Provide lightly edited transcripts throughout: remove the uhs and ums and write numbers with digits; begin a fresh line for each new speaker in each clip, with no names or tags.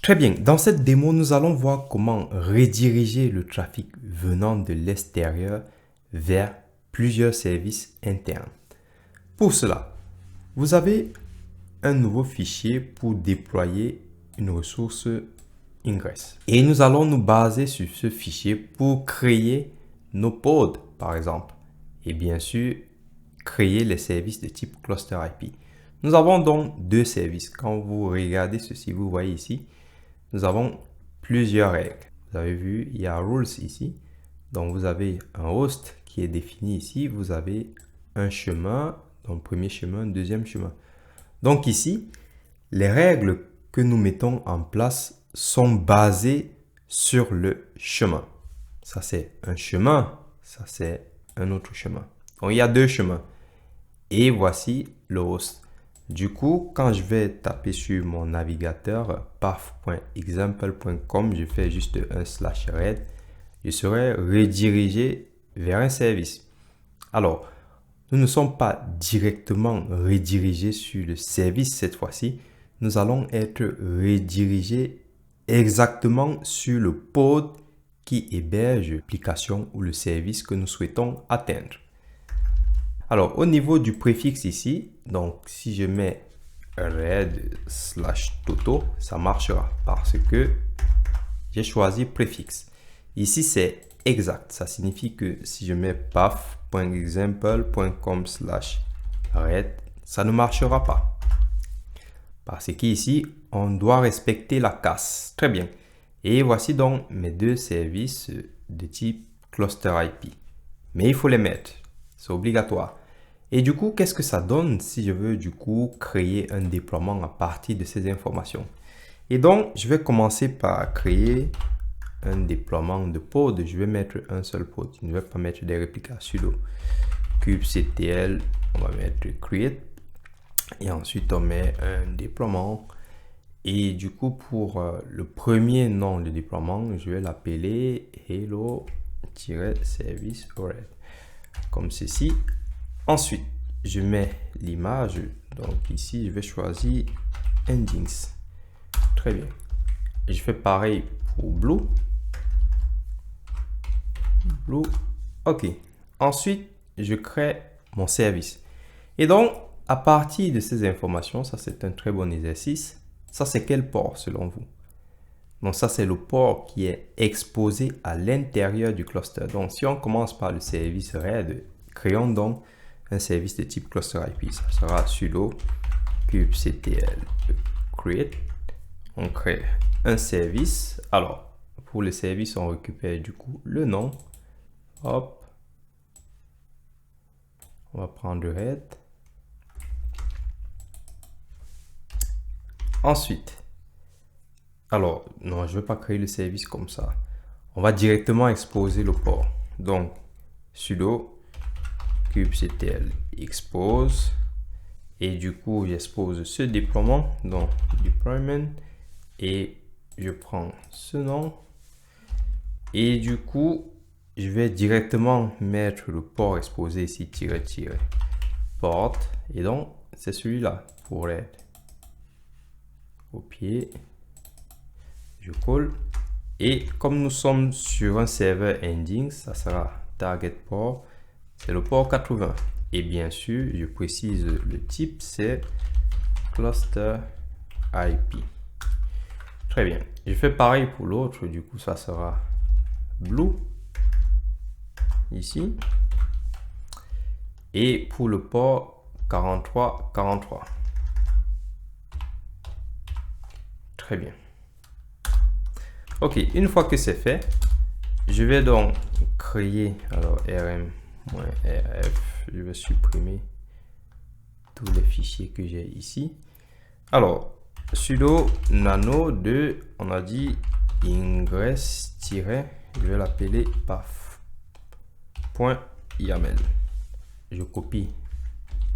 Très bien, dans cette démo, nous allons voir comment rediriger le trafic venant de l'extérieur vers plusieurs services internes. Pour cela, vous avez un nouveau fichier pour déployer une ressource Ingress. Et nous allons nous baser sur ce fichier pour créer nos pods, par exemple. Et bien sûr, créer les services de type cluster IP. Nous avons donc deux services. Quand vous regardez ceci, vous voyez ici, nous avons plusieurs règles. Vous avez vu, il y a rules ici. Donc, vous avez un host qui est défini ici. Vous avez un chemin, donc premier chemin, deuxième chemin. Donc ici, les règles que nous mettons en place sont basées sur le chemin. Ça, c'est un chemin. Ça, c'est un autre chemin. Donc, il y a deux chemins. Et voici le host. Du coup, quand je vais taper sur mon navigateur path.example.com, je fais juste un /red, je serai redirigé vers un service. Alors, nous ne sommes pas directement redirigés sur le service cette fois-ci. Nous allons être redirigés exactement sur le pod qui héberge l'application ou le service que nous souhaitons atteindre. Alors, au niveau du préfixe ici, donc si je mets red/toto, ça marchera parce que j'ai choisi préfixe. Ici, c'est exact. Ça signifie que si je mets path.example.com/red, ça ne marchera pas. Parce qu'ici, on doit respecter la casse. Très bien. Et voici donc mes deux services de type cluster IP. Mais il faut les mettre. C'est obligatoire. Et du coup, qu'est-ce que ça donne si je veux du coup créer un déploiement à partir de ces informations? Et donc, je vais commencer par créer un déploiement de pod. Je vais mettre un seul pod. Je ne vais pas mettre des réplicas. Sudo kubectl, on va mettre create. Et ensuite, on met un déploiement. Et du coup, pour le premier nom de déploiement, je vais l'appeler hello-service red. Comme ceci. Ensuite, je mets l'image. Donc ici, je vais choisir endings. Très bien. Et je fais pareil pour blue. Blue. OK. Ensuite, je crée mon service. Et donc, à partir de ces informations, ça c'est un très bon exercice. Ça, c'est quel port selon vous? Donc ça, c'est le port qui est exposé à l'intérieur du cluster. Donc, si on commence par le service red, créons donc un service de type cluster IP. Ça sera sudo kubectl create. On crée un service. Alors, pour le service, on récupère du coup le nom. Hop. On va prendre red. Ensuite, alors, non, je ne vais pas créer le service comme ça. On va directement exposer le port. Donc, sudo kubectl expose. Et du coup, j'expose ce déploiement. Donc, deployment. Et je prends ce nom. Et du coup, je vais directement mettre le port exposé ici, port. Et donc, c'est celui-là pour red. Copier. Je colle. Et comme nous sommes sur un serveur ending, ça sera target port. C'est le port 80. Et bien sûr, je précise le type, c'est cluster IP. Très bien. Je fais pareil pour l'autre. Du coup, ça sera blue. Ici. Et pour le port 43. Très bien. OK, une fois que c'est fait, je vais donc créer alors rm-rf, je vais supprimer tous les fichiers que j'ai ici. Alors, sudo nano de, on a dit ingress- je vais l'appeler path.yaml. Je copie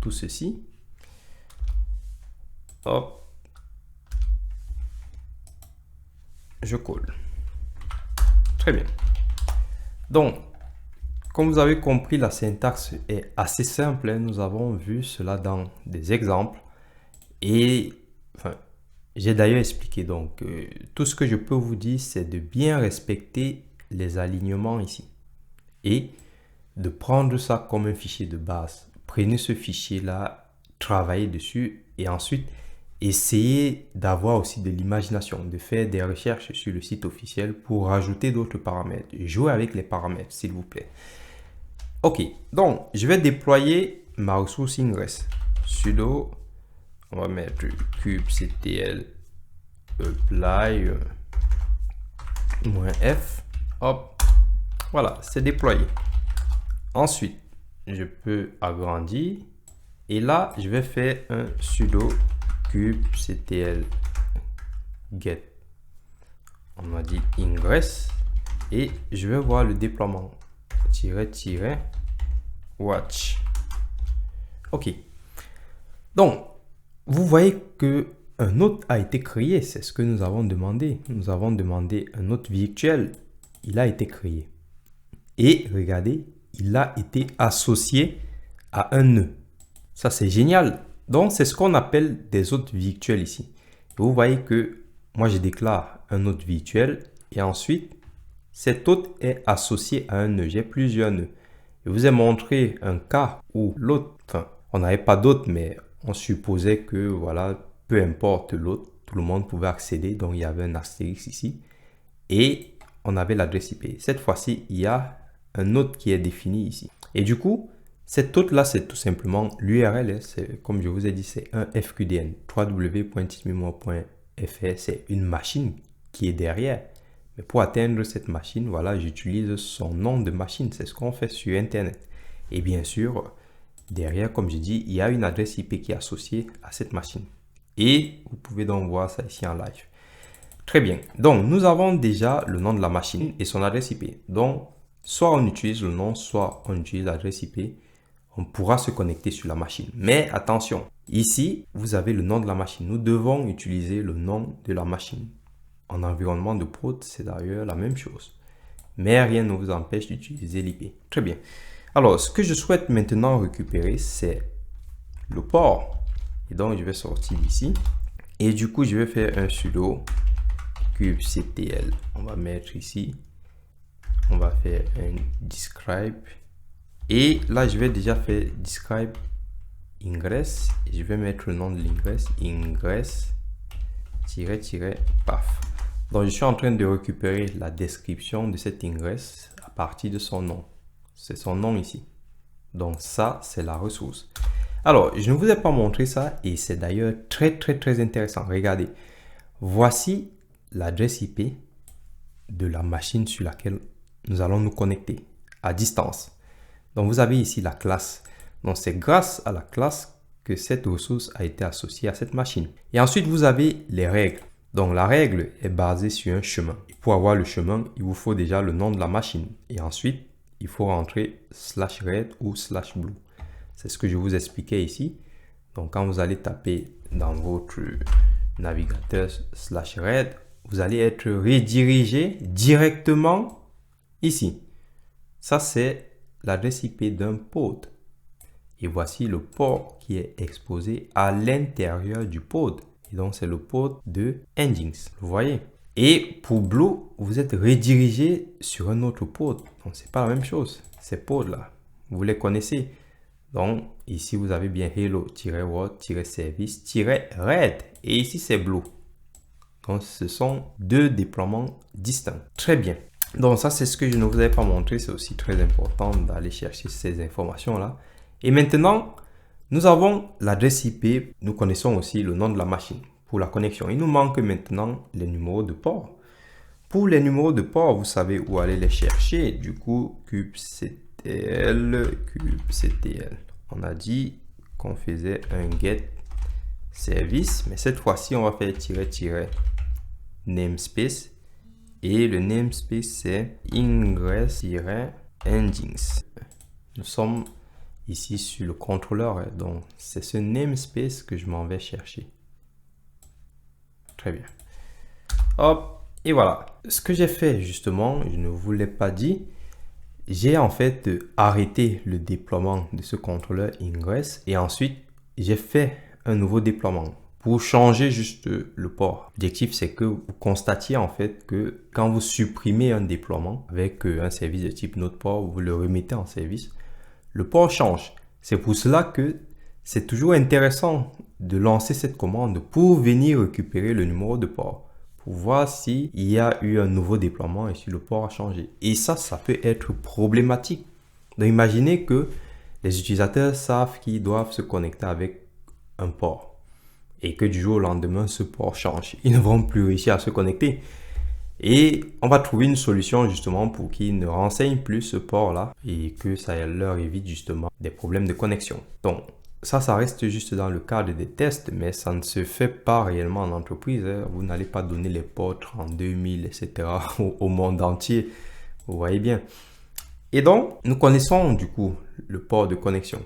tout ceci. Hop. Je colle. Très bien. Donc, comme vous avez compris, la syntaxe est assez simple. Nous avons vu cela dans des exemples. Et j'ai d'ailleurs expliqué. Donc, tout ce que je peux vous dire, c'est de bien respecter les alignements ici. Et de prendre ça comme un fichier de base. Prenez ce fichier-là, travaillez dessus et ensuite, essayez d'avoir aussi de l'imagination, de faire des recherches sur le site officiel pour rajouter d'autres paramètres. Jouez avec les paramètres, s'il vous plaît. Ok, donc je vais déployer ma ressource ingress. Sudo, on va mettre kubectl apply -f. Hop, voilà, c'est déployé. Ensuite, je peux agrandir et là, je vais faire un sudo kubectl get. On a dit ingress et je vais voir le déploiement. Watch. Ok. Donc, vous voyez que un autre a été créé. C'est ce que nous avons demandé. Nous avons demandé un autre virtuel. Il a été créé. Et regardez, il a été associé à un nœud. Ça, c'est génial. Donc, c'est ce qu'on appelle des hôtes virtuels ici. Et vous voyez que moi, je déclare un hôte virtuel et ensuite, cet hôte est associé à un nœud. J'ai plusieurs nœuds. Je vous ai montré un cas où l'autre, enfin, on n'avait pas d'hôte, mais on supposait que, voilà, peu importe l'hôte, tout le monde pouvait accéder. Donc, il y avait un astérisque ici. Et on avait l'adresse IP. Cette fois-ci, il y a un hôte qui est défini ici. Et du coup, cet hôte-là, c'est tout simplement l'URL. Comme je vous ai dit, c'est un FQDN. www.tismemoire.fr. C'est une machine qui est derrière. Mais pour atteindre cette machine, voilà, j'utilise son nom de machine. C'est ce qu'on fait sur Internet. Et bien sûr, derrière, comme je dis, il y a une adresse IP qui est associée à cette machine. Et vous pouvez donc voir ça ici en live. Très bien. Donc, nous avons déjà le nom de la machine et son adresse IP. Donc, soit on utilise le nom, soit on utilise l'adresse IP. On pourra se connecter sur la machine. Mais attention, ici, vous avez le nom de la machine. Nous devons utiliser le nom de la machine. En environnement de prod, c'est d'ailleurs la même chose. Mais rien ne vous empêche d'utiliser l'IP. Très bien. Alors, ce que je souhaite maintenant récupérer, c'est le port. Et donc, je vais sortir d'ici. Et du coup, je vais faire un sudo kubectl. On va mettre ici. On va faire un describe. Et là, je vais déjà faire describe ingress. Et je vais mettre le nom de l'ingress. Ingress -paf. Donc, je suis en train de récupérer la description de cet ingress à partir de son nom. C'est son nom ici. Donc, ça, c'est la ressource. Alors, je ne vous ai pas montré ça et c'est d'ailleurs très intéressant. Regardez. Voici l'adresse IP de la machine sur laquelle nous allons nous connecter à distance. Donc, vous avez ici la classe. Donc, c'est grâce à la classe que cette ressource a été associée à cette machine. Et ensuite, vous avez les règles. Donc, la règle est basée sur un chemin. Et pour avoir le chemin, il vous faut déjà le nom de la machine. Et ensuite, il faut rentrer /red ou /blue. C'est ce que je vous expliquais ici. Donc, quand vous allez taper dans votre navigateur /red, vous allez être redirigé directement ici. Ça, c'est l'adresse IP d'un pod. Et voici le port qui est exposé à l'intérieur du pod. Et donc, c'est le port de Nginx. Vous voyez? Et pour Blue, vous êtes redirigé sur un autre port. Donc, c'est pas la même chose. Ces ports-là, vous les connaissez. Donc, ici, vous avez bien hello-world-service-red. Et ici, c'est Blue. Donc, ce sont deux déploiements distincts. Très bien. Donc, ça, c'est ce que je ne vous avais pas montré. C'est aussi très important d'aller chercher ces informations-là. Et maintenant, nous avons l'adresse IP. Nous connaissons aussi le nom de la machine pour la connexion. Il nous manque maintenant les numéros de port. Pour les numéros de port, vous savez où aller les chercher. Du coup, kubectl. On a dit qu'on faisait un get service. Mais cette fois-ci, on va faire -namespace. Et le namespace, c'est ingress-nginx. Nous sommes ici sur le contrôleur. Donc, c'est ce namespace que je m'en vais chercher. Très bien. Hop, et voilà. Ce que j'ai fait, justement, je ne vous l'ai pas dit, j'ai en fait arrêté le déploiement de ce contrôleur ingress et ensuite, j'ai fait un nouveau déploiement. pour changer juste le port. L'objectif, c'est que vous constatiez en fait que quand vous supprimez un déploiement avec un service de type node port, vous le remettez en service, le port change. C'est pour cela que c'est toujours intéressant de lancer cette commande pour venir récupérer le numéro de port, pour voir s'il y a eu un nouveau déploiement et si le port a changé. Et ça peut être problématique. Donc imaginez que les utilisateurs savent qu'ils doivent se connecter avec un port et que du jour au lendemain, ce port change. Ils ne vont plus réussir à se connecter. Et on va trouver une solution justement pour qu'ils ne renseignent plus ce port-là et que ça leur évite justement des problèmes de connexion. Donc, ça reste juste dans le cadre des tests, mais ça ne se fait pas réellement en entreprise. Vous n'allez pas donner les ports 32 000, etc. au monde entier. Vous voyez bien. Et donc, nous connaissons du coup le port de connexion.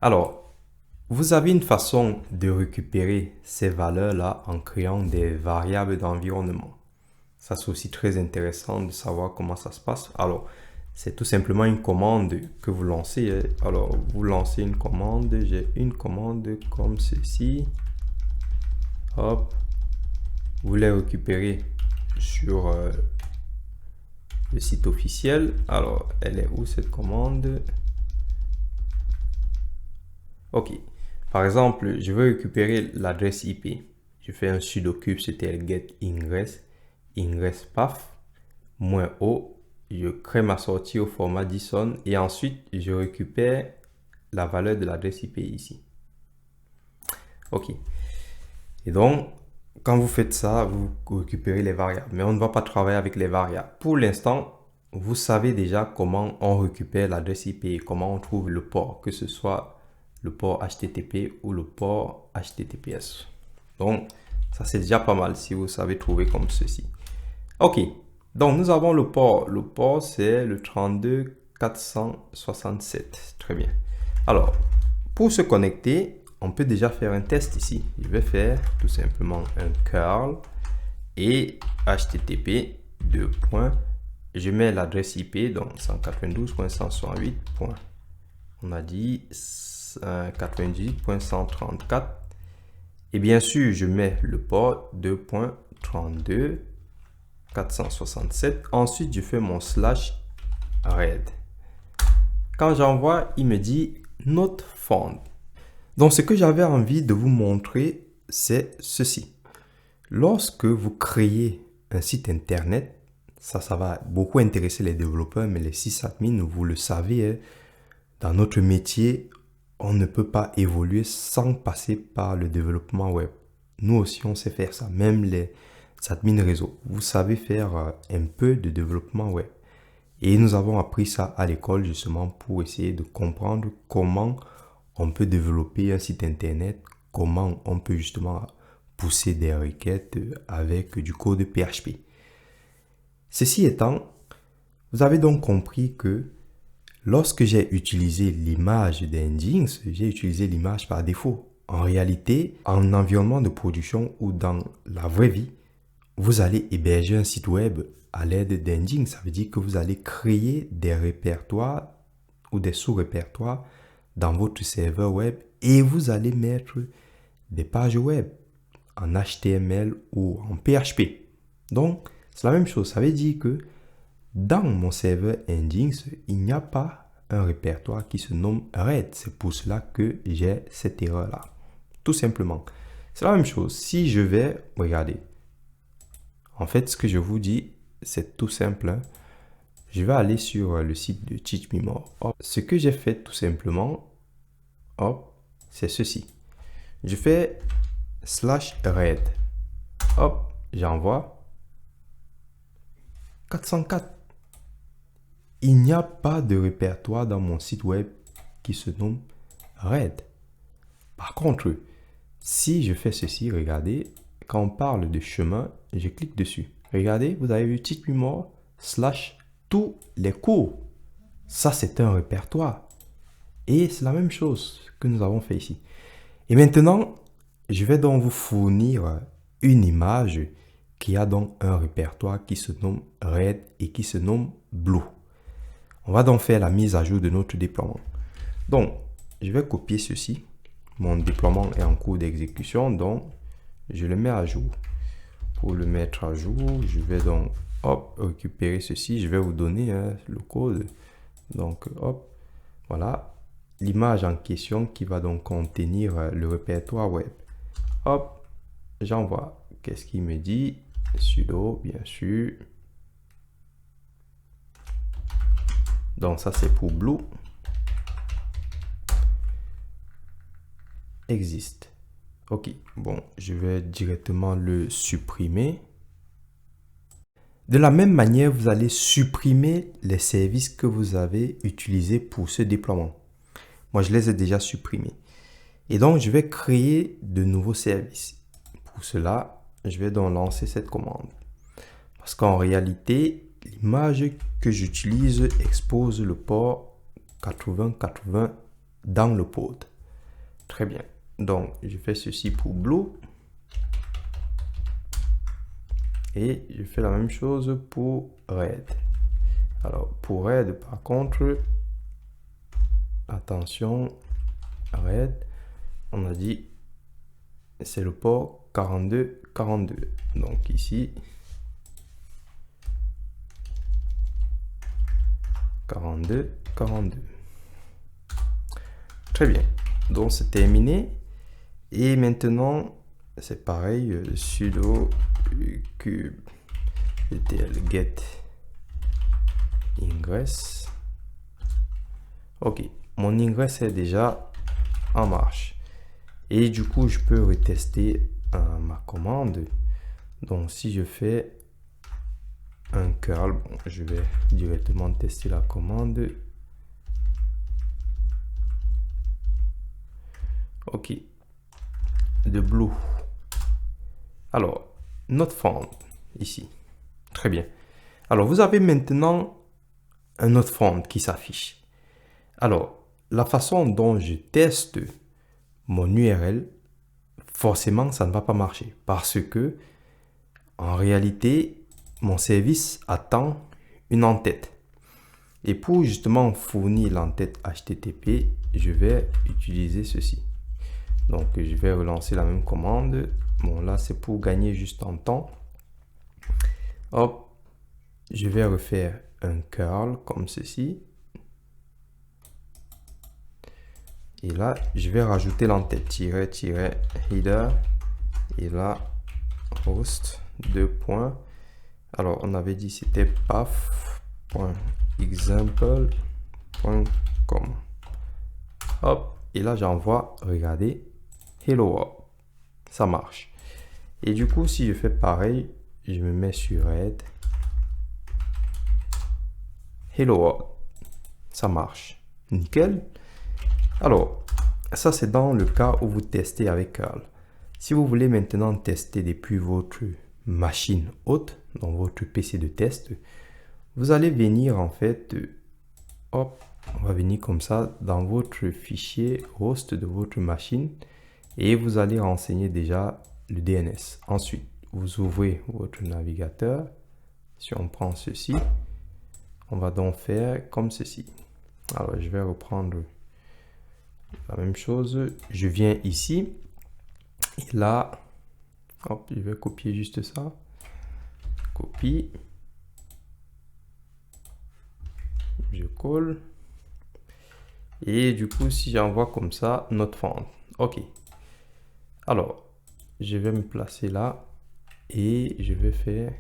Alors, vous avez une façon de récupérer ces valeurs-là en créant des variables d'environnement. Ça, c'est aussi très intéressant de savoir comment ça se passe. Alors, c'est tout simplement une commande que vous lancez. Alors, vous lancez une commande. J'ai une commande comme ceci. Hop. Vous les récupérez sur le site officiel. Alors, elle est où cette commande? Ok. Par exemple, je veux récupérer l'adresse IP. Je fais un sudo kubectl get ingress path -o. Je crée ma sortie au format JSON et ensuite je récupère la valeur de l'adresse IP ici. Ok. Et donc, quand vous faites ça, vous récupérez les variables. Mais on ne va pas travailler avec les variables. Pour l'instant, vous savez déjà comment on récupère l'adresse IP et comment on trouve le port, que ce soit le port HTTP ou le port HTTPS. Donc, ça c'est déjà pas mal si vous savez trouver comme ceci. Ok, donc nous avons le port. Le port c'est le 32467. Très bien. Alors, pour se connecter, on peut déjà faire un test ici. Je vais faire tout simplement un curl et HTTP je mets l'adresse IP, donc 192.168. On a dit 98.134 et bien sûr je mets le port 2.32.467. ensuite je fais mon /red. Quand j'envoie, il me dit not found. Donc ce que j'avais envie de vous montrer, c'est ceci. Lorsque vous créez un site internet, ça va beaucoup intéresser les développeurs, mais les sysadmins, vous le savez, dans notre métier, on ne peut pas évoluer sans passer par le développement web. Nous aussi, on sait faire ça. Même les admins réseau. Vous savez faire un peu de développement web. Et nous avons appris ça à l'école justement pour essayer de comprendre comment on peut développer un site internet, comment on peut justement pousser des requêtes avec du code PHP. Ceci étant, vous avez donc compris que lorsque j'ai utilisé l'image d'Nginx, j'ai utilisé l'image par défaut. En réalité, en environnement de production ou dans la vraie vie, vous allez héberger un site web à l'aide d'Nginx. Ça veut dire que vous allez créer des répertoires ou des sous-répertoires dans votre serveur web et vous allez mettre des pages web en HTML ou en PHP. Donc, c'est la même chose. Ça veut dire que dans mon serveur Nginx, il n'y a pas un répertoire qui se nomme red. C'est pour cela que j'ai cette erreur-là. Tout simplement. C'est la même chose. Si je vais regarder, en fait, ce que je vous dis, c'est tout simple. Hein. Je vais aller sur le site de Teach Me More. Hop. Ce que j'ai fait tout simplement, c'est ceci. Je fais /red. Hop, j'envoie 404. Il n'y a pas de répertoire dans mon site web qui se nomme red. Par contre, si je fais ceci, regardez, quand on parle de chemin, je clique dessus. Regardez, vous avez vu Teach Me More / tous les cours. Ça, c'est un répertoire. Et c'est la même chose que nous avons fait ici. Et maintenant, je vais donc vous fournir une image qui a donc un répertoire qui se nomme red et qui se nomme blue. On va donc faire la mise à jour de notre déploiement. Donc, je vais copier ceci. mon déploiement est en cours d'exécution, donc je le mets à jour. Pour le mettre à jour, je vais donc hop, récupérer ceci. Je vais vous donner le code. Donc hop, voilà l'image en question qui va donc contenir le répertoire web. Hop, j'envoie. Qu'est-ce qu'il me dit? Sudo, bien sûr. Donc ça c'est pour Blue. Existe. Ok, bon, je vais directement le supprimer. De la même manière, vous allez supprimer les services que vous avez utilisés pour ce déploiement. Moi, je les ai déjà supprimés. Et donc, je vais créer de nouveaux services. Pour cela, je vais donc lancer cette commande. Parce qu'en réalité, l'image que j'utilise expose le port 8080 dans le pod. Très bien. Donc, je fais ceci pour Blue. Et je fais la même chose pour Red. Alors, pour Red, par contre, attention, Red, on a dit, c'est le port 4242. Donc ici, 4242. Très bien. Donc, c'est terminé. Et maintenant, c'est pareil, sudo cube get ingress. Ok, mon ingress est déjà en marche. Et du coup, je peux retester ma commande. Donc, si je fais un curl, bon, je vais directement tester la commande. Ok, de Blue. Alors, notre font ici. Très bien. Alors, vous avez maintenant un autre font qui s'affiche. Alors, la façon dont je teste mon URL, forcément, ça ne va pas marcher parce que, en réalité, mon service attend une en-tête. Et pour justement fournir l'en-tête HTTP, je vais utiliser ceci. Donc, je vais relancer la même commande. Bon, là, c'est pour gagner juste en temps. Hop, je vais refaire un curl comme ceci. Et là, je vais rajouter l'entête, -header. Et là, host, 2 points. Alors, on avait dit c'était path.example.com. Hop, et là, j'envoie, regardez, hello world. Ça marche. Et du coup, si je fais pareil, je me mets sur Red. Hello world. Ça marche. Nickel. Alors, ça c'est dans le cas où vous testez avec curl. Si vous voulez maintenant tester depuis votre machine haute, dans votre PC de test, vous allez venir en fait, hop, on va venir comme ça dans votre fichier host de votre machine et vous allez renseigner déjà le DNS. Ensuite, vous ouvrez votre navigateur. Si on prend ceci, on va donc faire comme ceci. Alors, je vais reprendre la même chose. Je viens ici et là, hop, je vais copier juste ça. Copie. Je colle. Et du coup, si j'envoie comme ça, notre font. Ok. Alors, je vais me placer là et je vais faire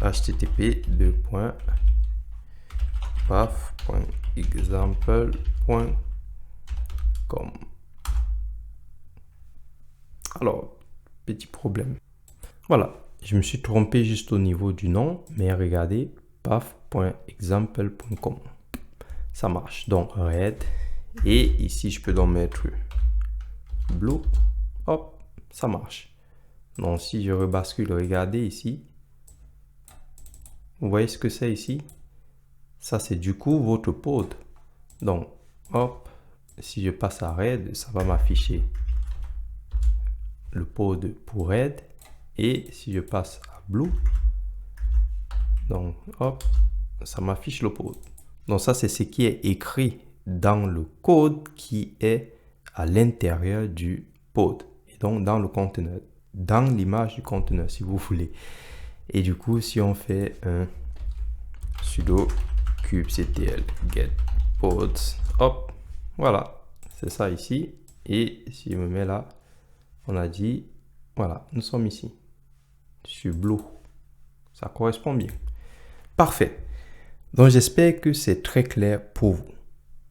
http://path.example.com. Alors, petit problème. Voilà, je me suis trompé juste au niveau du nom, mais regardez, path.example.com. Ça marche. Donc, red. Et ici, je peux donc mettre blue. Hop, ça marche. Donc, si je rebascule, regardez ici. Vous voyez ce que c'est ici? Ça, c'est du coup votre pod. Donc, hop, si je passe à red, ça va m'afficher le pod pour red. Et si je passe à blue, donc, hop, ça m'affiche le pod. Donc ça, c'est ce qui est écrit dans le code qui est à l'intérieur du pod. Et donc dans le conteneur, dans l'image du conteneur, si vous voulez. Et du coup, si on fait un sudo kubectl get pods, hop, voilà, c'est ça ici. Et si je me mets là, on a dit, voilà, nous sommes ici, sur Blue. Ça correspond bien. Parfait. Donc, j'espère que c'est très clair pour vous.